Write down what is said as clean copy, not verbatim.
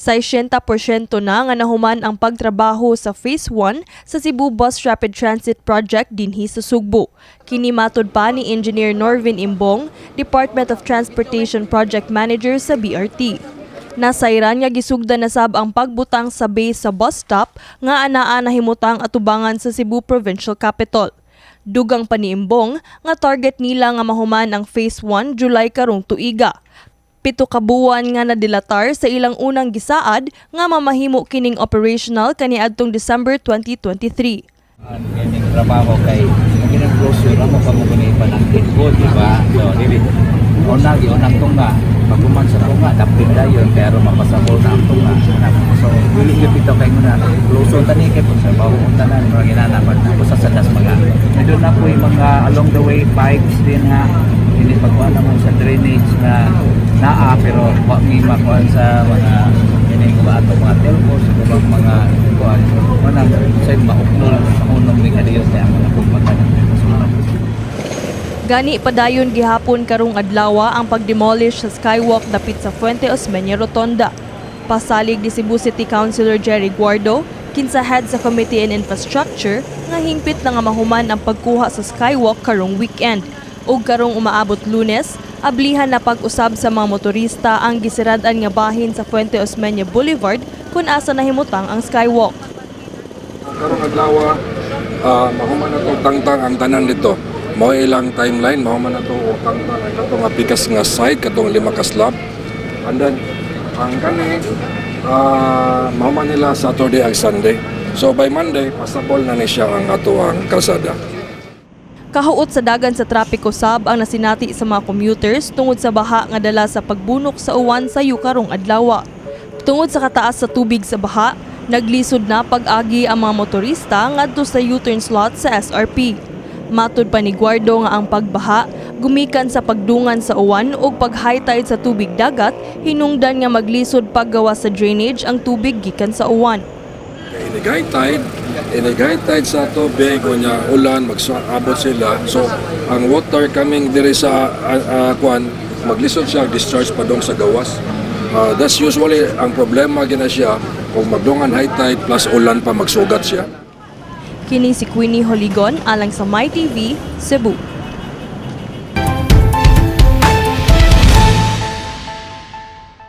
60% na nga nahuman ang pagtrabaho sa Phase 1 sa Cebu Bus Rapid Transit Project dinhi sa Sugbo. Kini matud pa ni Engineer Norvin Imbong, Department of Transportation Project Manager sa BRT. Nasayran nga gisugda na sab ang pagbutang sa base sa bus stop nga anaa nahimutang atubangan sa Cebu Provincial Capital. Dugang pa ni Imbong nga target nila nga mahuman ang Phase 1 July karong tuiga. 7 ka buwan nga nadilatar sa ilang unang gisaad nga mamahimo kining operational kaniadtong December 2023. Kining trabaho kay kining brochure mo kamo kini panangkin ko, di ba? So dili unang tunga pagkuman sa tunga dapit dayon kay aron mapasabol na ang tunga. So dili gyud bitaw kay muna brochure tani kay sa bawo tanan mga ginanapan na sa sadas mga. Medyo na po mga along the way pipes din ha. Hindi pagkuha naman sa drainage na naa pero wag mi makuha sa mga kining ato mga telcos o mga kuan manang say mauknol sa unong ni kadiyo sa mga pagpatan. Gani padayon gihapon karong adlaw ang pagdemolish sa skywalk dapit sa Fuente Osmeña Rotonda. Pasalig ni Cebu City Councilor Jerry Guardo, kinsa head sa Committee on Infrastructure, nga hingpit na nga mahuman ang pagkuha sa skywalk karong weekend. Ug karong umaabot Lunes, ablihan na pag-usab sa mga motorista ang gisiradan nga bahin sa Fuente Osmeña Boulevard kung asa nahimutang ang skywalk. Karong adlaw mahuman na to tangtang ang tanan dito. Mao ilang timeline, mahuman na to tangtang ang katong apikas nga site katong 5 ka slab. And then ang kani mahuman nila Saturday ag Sunday. So by Monday pasabol na ni siya ang atuang kalsada. Kahuot sa dagan sa trapiko sab ang nasinati sa mga commuters tungod sa baha nga dala sa pagbunok sa uwan sa karong adlaw. Tungod sa kataas sa tubig sa baha, naglisod na pag-agi ang mga motorista ngadto sa U-turn slot sa SRP. Matud pa ni Guardo nga ang pagbaha gumikan sa pagdungan sa uwan ug pag-high tide sa tubig dagat, hinungdan nga maglisod paggawa sa drainage ang tubig gikan sa uwan. Inigay tide sa tubig o niya ulan, mag-abot sila. So, ang water coming diri sa kuan, maglisod siya, discharge pa dong sa gawas. That's usually ang problema gina siya kung magdungan high tide plus ulan pa magsugat siya. Kini si Queenie Holigon alang sa MyTV, Cebu.